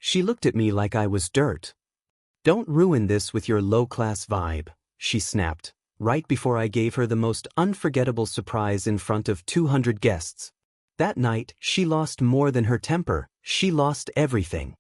She looked at me like I was dirt. "Don't ruin this with your low-class vibe," she snapped, right before I gave her the most unforgettable surprise in front of 200 guests. That night, she lost more than her temper, she lost everything.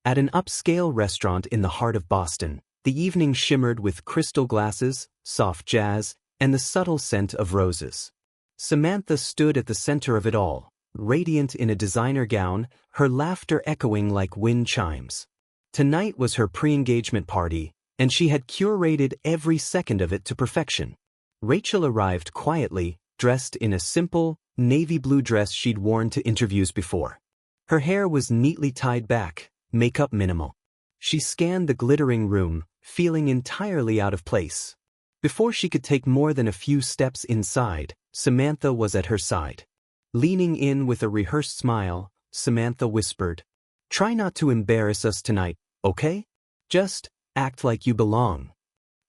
At an upscale restaurant in the heart of Boston, the evening shimmered with crystal glasses, soft jazz, and the subtle scent of roses. Samantha stood at the center of it all, radiant in a designer gown, her laughter echoing like wind chimes. Tonight was her pre-engagement party, and she had curated every second of it to perfection. Rachel arrived quietly, dressed in a simple, navy blue dress she'd worn to interviews before. Her hair was neatly tied back, makeup minimal. She scanned the glittering room, feeling entirely out of place. Before she could take more than a few steps inside, Samantha was at her side. Leaning in with a rehearsed smile, Samantha whispered, "Try not to embarrass us tonight, okay? Just act like you belong."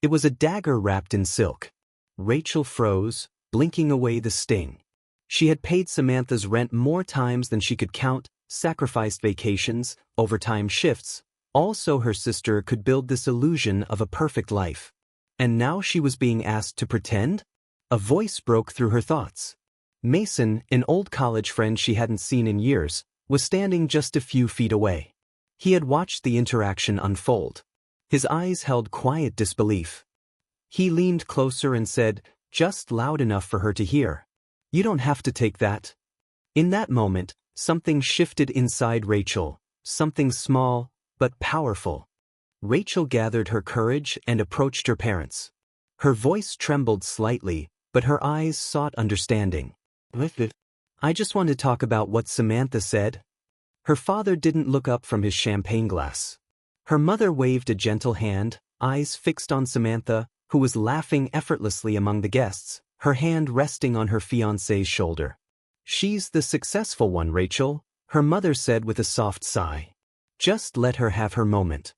It was a dagger wrapped in silk. Rachel froze, blinking away the sting. She had paid Samantha's rent more times than she could count, sacrificed vacations, overtime shifts, all so her sister could build this illusion of a perfect life. And now she was being asked to pretend? A voice broke through her thoughts. Mason, an old college friend she hadn't seen in years, was standing just a few feet away. He had watched the interaction unfold. His eyes held quiet disbelief. He leaned closer and said, just loud enough for her to hear, "You don't have to take that." In that moment, something shifted inside Rachel, something small, but powerful. Rachel gathered her courage and approached her parents. Her voice trembled slightly, but her eyes sought understanding. "I just want to talk about what Samantha said." Her father didn't look up from his champagne glass. Her mother waved a gentle hand, eyes fixed on Samantha, who was laughing effortlessly among the guests, her hand resting on her fiancé's shoulder. "She's the successful one, Rachel," her mother said with a soft sigh. "Just let her have her moment."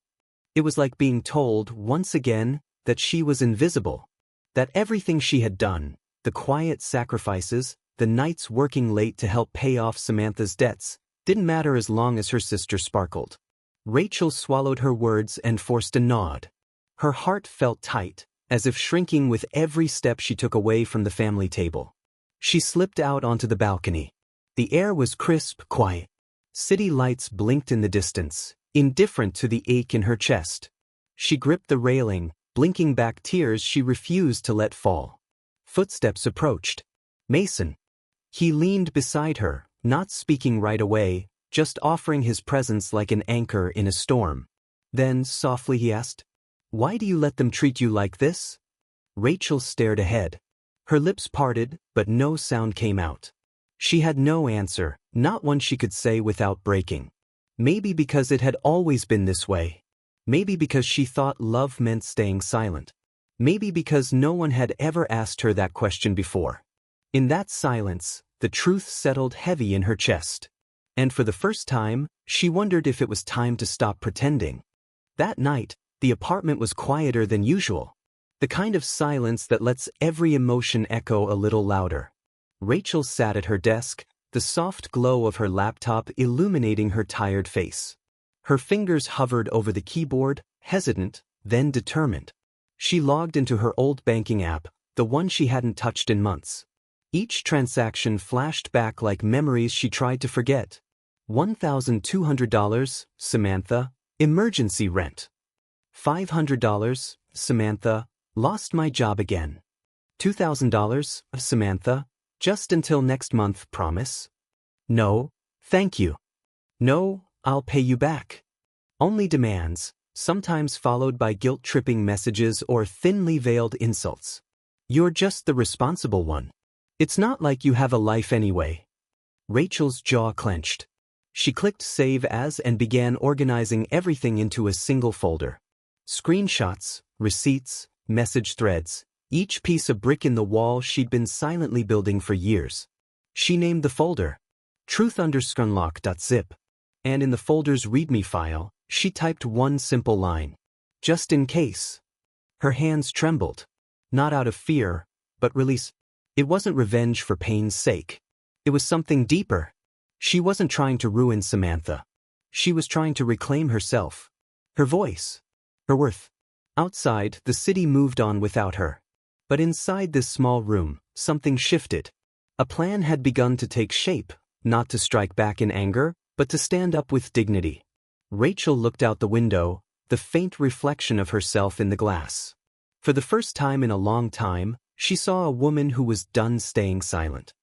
It was like being told, once again, that she was invisible. That everything she had done, the quiet sacrifices, the nights working late to help pay off Samantha's debts, didn't matter as long as her sister sparkled. Rachel swallowed her words and forced a nod. Her heart felt tight, as if shrinking with every step she took away from the family table. She slipped out onto the balcony. The air was crisp, quiet. City lights blinked in the distance, indifferent to the ache in her chest. She gripped the railing, blinking back tears she refused to let fall. Footsteps approached. Mason. He leaned beside her, not speaking right away, just offering his presence like an anchor in a storm. Then, softly he asked, "Why do you let them treat you like this?" Rachel stared ahead. Her lips parted, but no sound came out. She had no answer, not one she could say without breaking. Maybe because it had always been this way. Maybe because she thought love meant staying silent. Maybe because no one had ever asked her that question before. In that silence, the truth settled heavy in her chest. And for the first time, she wondered if it was time to stop pretending. That night, the apartment was quieter than usual. The kind of silence that lets every emotion echo a little louder. Rachel sat at her desk, the soft glow of her laptop illuminating her tired face. Her fingers hovered over the keyboard, hesitant, then determined. She logged into her old banking app, the one she hadn't touched in months. Each transaction flashed back like memories she tried to forget. $1,200, Samantha, emergency rent. $500, Samantha, lost my job again. $2,000, Samantha, just until next month, promise. No, thank you. No, I'll pay you back. Only demands, sometimes followed by guilt-tripping messages or thinly veiled insults. You're just the responsible one. It's not like you have a life anyway. Rachel's jaw clenched. She clicked Save As and began organizing everything into a single folder. Screenshots, receipts, message threads, each piece a brick in the wall she'd been silently building for years. She named the folder truth_unlock.zip, and in the folder's README file, she typed one simple line. Just in case. Her hands trembled. Not out of fear, but release. It wasn't revenge for pain's sake. It was something deeper. She wasn't trying to ruin Samantha. She was trying to reclaim herself. Her voice. Her worth. Outside, the city moved on without her. But inside this small room, something shifted. A plan had begun to take shape, not to strike back in anger, but to stand up with dignity. Rachel looked out the window, the faint reflection of herself in the glass. For the first time in a long time, she saw a woman who was done staying silent.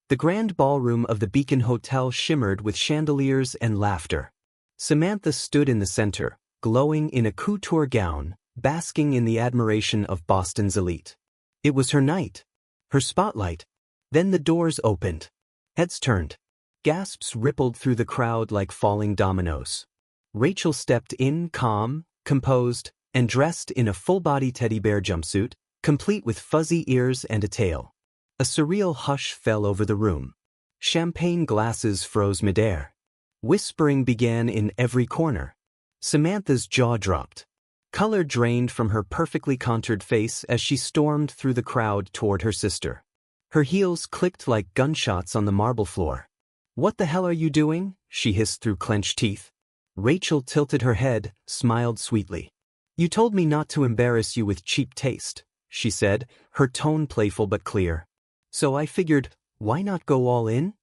The grand ballroom of the Beacon Hotel shimmered with chandeliers and laughter. Samantha stood in the center, glowing in a couture gown, basking in the admiration of Boston's elite. It was her night. Her spotlight. Then the doors opened. Heads turned. Gasps rippled through the crowd like falling dominoes. Rachel stepped in calm, composed, and dressed in a full-body teddy bear jumpsuit, complete with fuzzy ears and a tail. A surreal hush fell over the room. Champagne glasses froze midair. Whispering began in every corner. Samantha's jaw dropped. Color drained from her perfectly contoured face as she stormed through the crowd toward her sister. Her heels clicked like gunshots on the marble floor. "What the hell are you doing?" she hissed through clenched teeth. Rachel tilted her head, smiled sweetly. "You told me not to embarrass you with cheap taste," she said, her tone playful but clear. "So I figured, why not go all in?"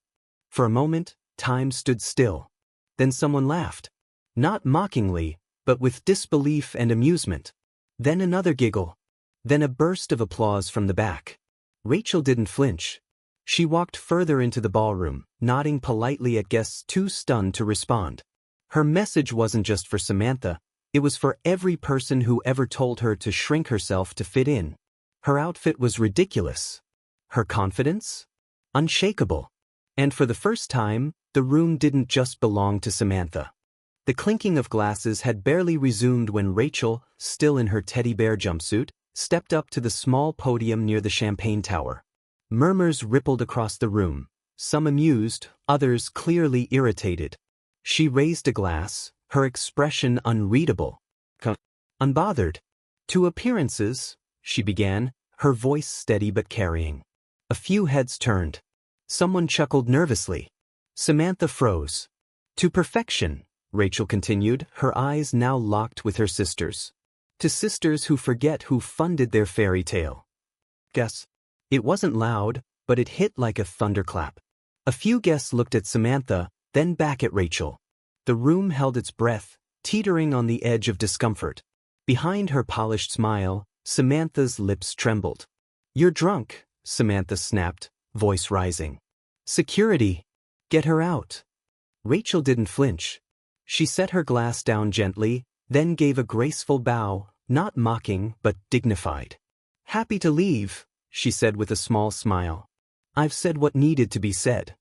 For a moment, time stood still. Then someone laughed. Not mockingly, but with disbelief and amusement. Then another giggle. Then a burst of applause from the back. Rachel didn't flinch. She walked further into the ballroom, nodding politely at guests too stunned to respond. Her message wasn't just for Samantha, it was for every person who ever told her to shrink herself to fit in. Her outfit was ridiculous. Her confidence? Unshakable. And for the first time, the room didn't just belong to Samantha. The clinking of glasses had barely resumed when Rachel, still in her teddy bear jumpsuit, stepped up to the small podium near the champagne tower. Murmurs rippled across the room, some amused, others clearly irritated. She raised a glass, her expression unreadable. Unbothered. "To appearances," she began, her voice steady but carrying. A few heads turned. Someone chuckled nervously. Samantha froze. "To perfection," Rachel continued, her eyes now locked with her sister's. "To sisters who forget who funded their fairy tale." Guess. It wasn't loud, but it hit like a thunderclap. A few guests looked at Samantha, then back at Rachel. The room held its breath, teetering on the edge of discomfort. Behind her polished smile, Samantha's lips trembled. "You're drunk," Samantha snapped, voice rising. "Security! Get her out." Rachel didn't flinch. She set her glass down gently, then gave a graceful bow, not mocking but dignified. "Happy to leave," she said with a small smile. "I've said what needed to be said."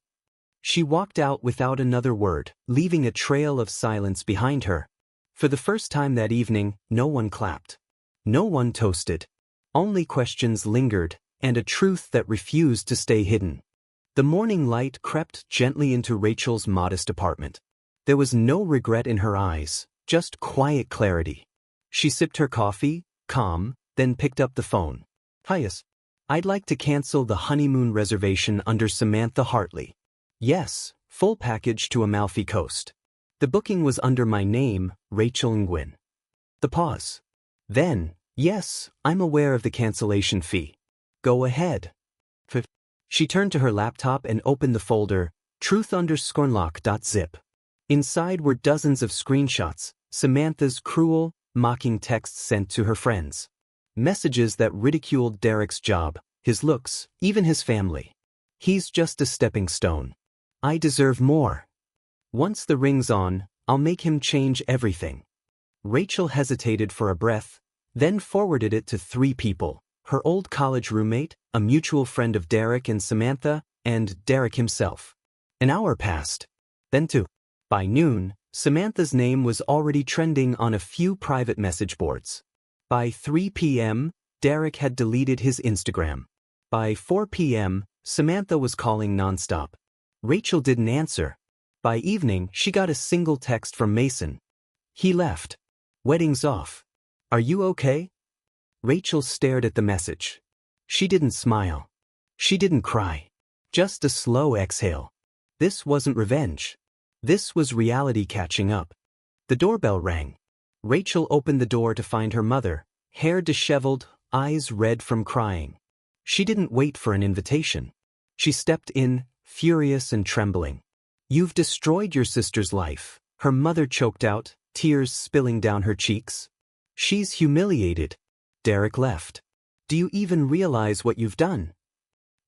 She walked out without another word, leaving a trail of silence behind her. For the first time that evening, no one clapped. No one toasted. Only questions lingered, and a truth that refused to stay hidden. The morning light crept gently into Rachel's modest apartment. There was no regret in her eyes, just quiet clarity. She sipped her coffee, calm, then picked up the phone. "Highest. I'd like to cancel the honeymoon reservation under Samantha Hartley." "Yes, full package to Amalfi Coast." "The booking was under my name, Rachel Nguyen." The pause. Then, "Yes, I'm aware of the cancellation fee." "Go ahead." She turned to her laptop and opened the folder, truth_unlock.zip. Inside were dozens of screenshots, Samantha's cruel, mocking texts sent to her friends. Messages that ridiculed Derek's job, his looks, even his family. "He's just a stepping stone. I deserve more. Once the ring's on, I'll make him change everything." Rachel hesitated for a breath, then forwarded it to 3 people, her old college roommate, a mutual friend of Derek and Samantha, and Derek himself. An hour passed. Then 2. By noon, Samantha's name was already trending on a few private message boards. By 3 p.m., Derek had deleted his Instagram. By 4 p.m., Samantha was calling nonstop. Rachel didn't answer. By evening, she got a single text from Mason. "He left. Wedding's off. Are you okay?" Rachel stared at the message. She didn't smile. She didn't cry. Just a slow exhale. This wasn't revenge. This was reality catching up. The doorbell rang. Rachel opened the door to find her mother, hair disheveled, eyes red from crying. She didn't wait for an invitation. She stepped in, furious and trembling. "You've destroyed your sister's life," her mother choked out, tears spilling down her cheeks. "She's humiliated." Derek left. "Do you even realize what you've done?"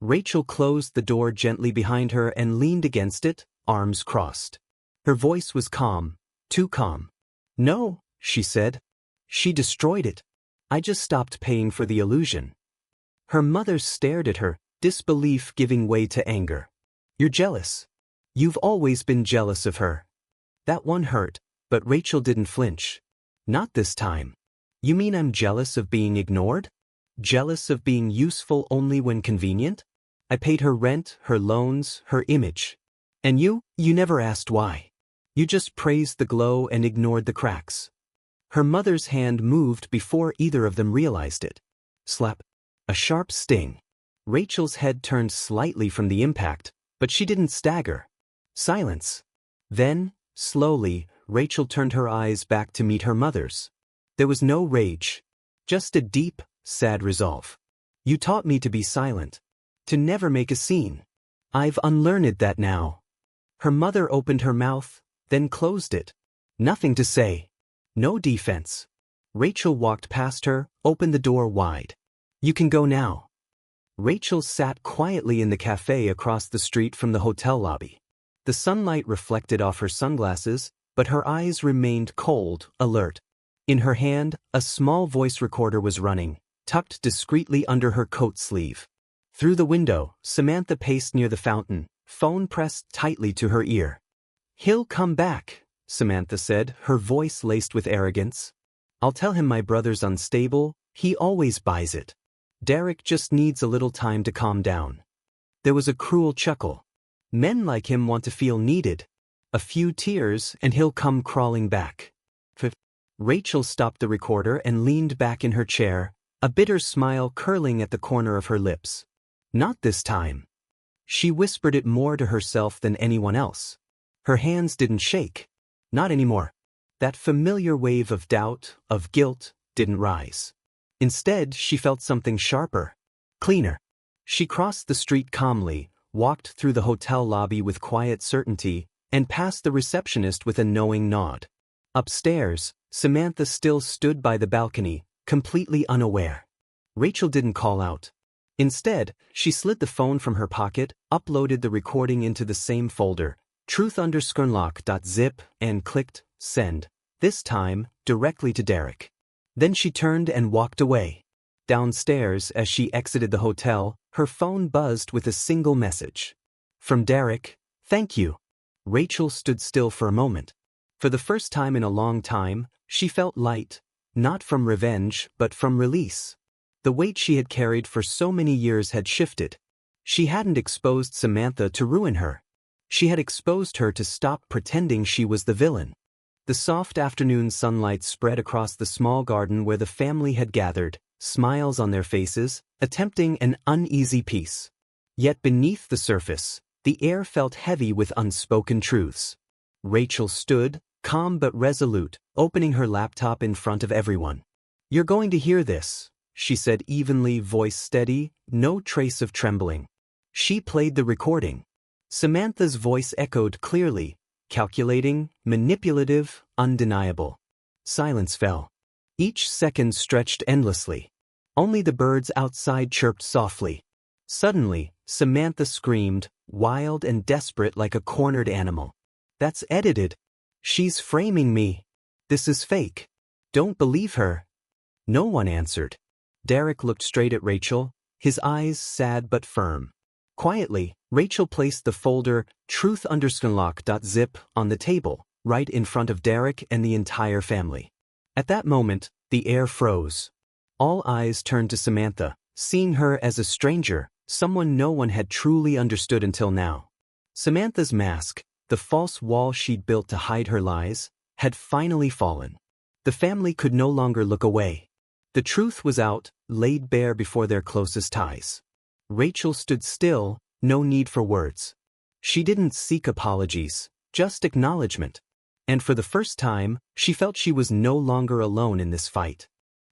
Rachel closed the door gently behind her and leaned against it, arms crossed. Her voice was calm, too calm. "No," she said. "She destroyed it. I just stopped paying for the illusion." Her mother stared at her, disbelief giving way to anger. "You're jealous. You've always been jealous of her." That one hurt, but Rachel didn't flinch. "Not this time." "You mean I'm jealous of being ignored? Jealous of being useful only when convenient? I paid her rent, her loans, her image. And you never asked why. You just praised the glow and ignored the cracks." Her mother's hand moved before either of them realized it. Slap. A sharp sting. Rachel's head turned slightly from the impact, but she didn't stagger. Silence. Then, slowly, Rachel turned her eyes back to meet her mother's. There was no rage. Just a deep, sad resolve. "You taught me to be silent. To never make a scene. I've unlearned that now." Her mother opened her mouth, then closed it. Nothing to say. No defense. Rachel walked past her, opened the door wide. "You can go now." Rachel sat quietly in the cafe across the street from the hotel lobby. The sunlight reflected off her sunglasses, but her eyes remained cold, alert. In her hand, a small voice recorder was running, tucked discreetly under her coat sleeve. Through the window, Samantha paced near the fountain, phone pressed tightly to her ear. "He'll come back," Samantha said, her voice laced with arrogance. "I'll tell him my brother's unstable, he always buys it. Derek just needs a little time to calm down." There was a cruel chuckle. "Men like him want to feel needed. A few tears and he'll come crawling back." Rachel stopped the recorder and leaned back in her chair, a bitter smile curling at the corner of her lips. "Not this time." She whispered it more to herself than anyone else. Her hands didn't shake. Not anymore. That familiar wave of doubt, of guilt, didn't rise. Instead, she felt something sharper, cleaner. She crossed the street calmly, walked through the hotel lobby with quiet certainty, and passed the receptionist with a knowing nod. Upstairs, Samantha still stood by the balcony, completely unaware. Rachel didn't call out. Instead, she slid the phone from her pocket, uploaded the recording into the same folder, truth_unlock.zip, and clicked send, this time directly to Derek. Then she turned and walked away. Downstairs, as she exited the hotel, her phone buzzed with a single message. From Derek, "Thank you." Rachel stood still for a moment. For the first time in a long time, she felt light, not from revenge, but from release. The weight she had carried for so many years had shifted. She hadn't exposed Samantha to ruin her. She had exposed her to stop pretending she was the villain. The soft afternoon sunlight spread across the small garden where the family had gathered, smiles on their faces, attempting an uneasy peace. Yet beneath the surface, the air felt heavy with unspoken truths. Rachel stood, calm but resolute, opening her laptop in front of everyone. "You're going to hear this," she said evenly, voice steady, no trace of trembling. She played the recording. Samantha's voice echoed clearly, calculating, manipulative, undeniable. Silence fell. Each second stretched endlessly. Only the birds outside chirped softly. Suddenly, Samantha screamed, wild and desperate like a cornered animal. "That's edited. She's framing me. This is fake. Don't believe her." No one answered. Derek looked straight at Rachel, his eyes sad but firm. Quietly, Rachel placed the folder truth_unlock.zip on the table, right in front of Derek and the entire family. At that moment, the air froze. All eyes turned to Samantha, seeing her as a stranger, someone no one had truly understood until now. Samantha's mask, the false wall she'd built to hide her lies, had finally fallen. The family could no longer look away. The truth was out, laid bare before their closest ties. Rachel stood still, no need for words. She didn't seek apologies, just acknowledgement. And for the first time, she felt she was no longer alone in this fight.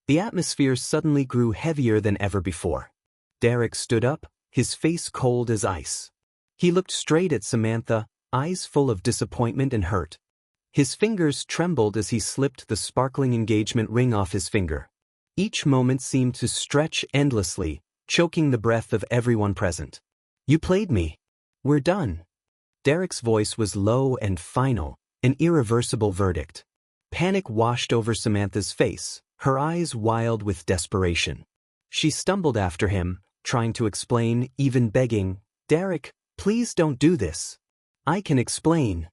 The atmosphere suddenly grew heavier than ever before. Derek stood up, his face cold as ice. He looked straight at Samantha, eyes full of disappointment and hurt. His fingers trembled as he slipped the sparkling engagement ring off his finger. Each moment seemed to stretch endlessly, choking the breath of everyone present. "You played me. We're done." Derek's voice was low and final, an irreversible verdict. Panic washed over Samantha's face, her eyes wild with desperation. She stumbled after him, trying to explain, even begging, "Derek, please don't do this. I can explain."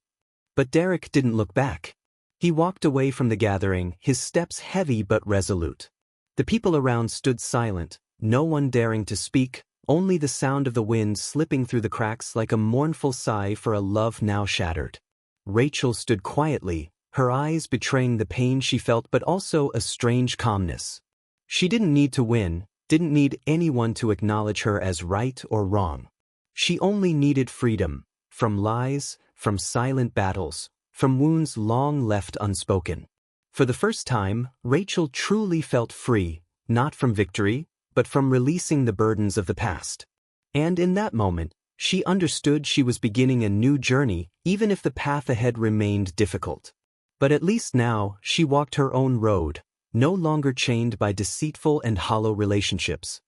But Derek didn't look back. He walked away from the gathering, his steps heavy but resolute. The people around stood silent, no one daring to speak, only the sound of the wind slipping through the cracks like a mournful sigh for a love now shattered. Rachel stood quietly, her eyes betraying the pain she felt but also a strange calmness. She didn't need to win, didn't need anyone to acknowledge her as right or wrong. She only needed freedom, from lies, from silent battles, from wounds long left unspoken. For the first time, Rachel truly felt free, not from victory, but from releasing the burdens of the past. And in that moment, she understood she was beginning a new journey, even if the path ahead remained difficult. But at least now, she walked her own road, no longer chained by deceitful and hollow relationships.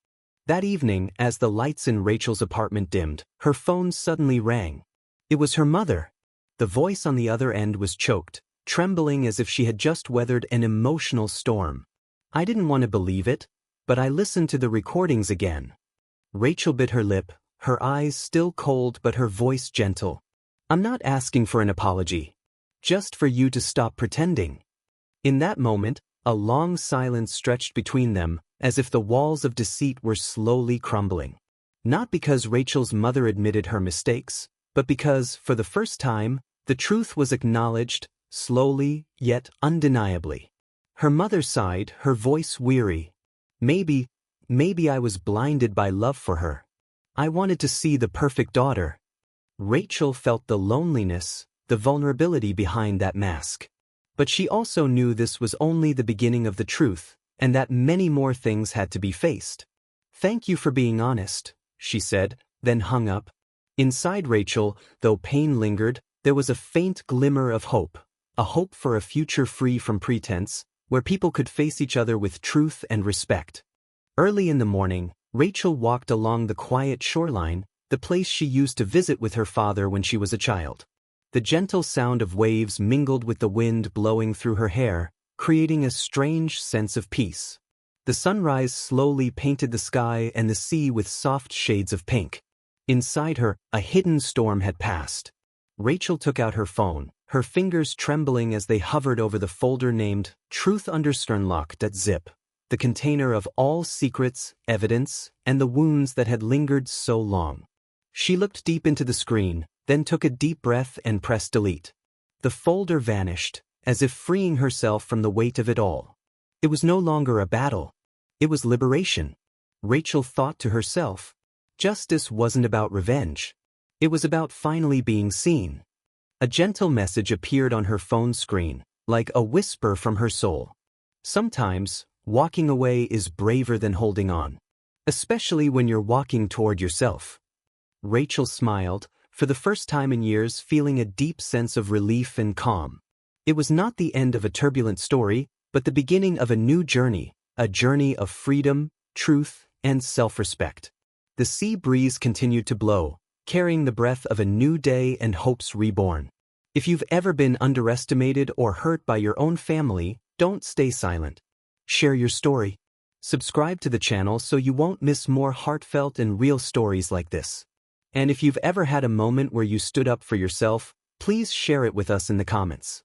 That evening, as the lights in Rachel's apartment dimmed, her phone suddenly rang. It was her mother. The voice on the other end was choked, trembling as if she had just weathered an emotional storm. "I didn't want to believe it, but I listened to the recordings again." Rachel bit her lip, her eyes still cold but her voice gentle. "I'm not asking for an apology. Just for you to stop pretending." In that moment, a long silence stretched between them, as if the walls of deceit were slowly crumbling. Not because Rachel's mother admitted her mistakes, but because, for the first time, the truth was acknowledged, slowly, yet undeniably. Her mother sighed, her voice weary. Maybe I was blinded by love for her. I wanted to see the perfect daughter." Rachel felt the loneliness, the vulnerability behind that mask. But she also knew this was only the beginning of the truth, and that many more things had to be faced. "Thank you for being honest," she said, then hung up. Inside Rachel, though pain lingered, there was a faint glimmer of hope, a hope for a future free from pretense, where people could face each other with truth and respect. Early in the morning, Rachel walked along the quiet shoreline, the place she used to visit with her father when she was a child. The gentle sound of waves mingled with the wind blowing through her hair, creating a strange sense of peace. The sunrise slowly painted the sky and the sea with soft shades of pink. Inside her, a hidden storm had passed. Rachel took out her phone, her fingers trembling as they hovered over the folder named Truth_Lock.zip, the container of all secrets, evidence, and the wounds that had lingered so long. She looked deep into the screen, then took a deep breath and pressed delete. The folder vanished, as if freeing herself from the weight of it all. It was no longer a battle. It was liberation. Rachel thought to herself, justice wasn't about revenge. It was about finally being seen. A gentle message appeared on her phone screen, like a whisper from her soul. Sometimes, walking away is braver than holding on, especially when you're walking toward yourself. Rachel smiled, for the first time in years feeling a deep sense of relief and calm. It was not the end of a turbulent story, but the beginning of a new journey, a journey of freedom, truth, and self-respect. The sea breeze continued to blow, carrying the breath of a new day and hopes reborn. If you've ever been underestimated or hurt by your own family, don't stay silent. Share your story. Subscribe to the channel so you won't miss more heartfelt and real stories like this. And if you've ever had a moment where you stood up for yourself, please share it with us in the comments.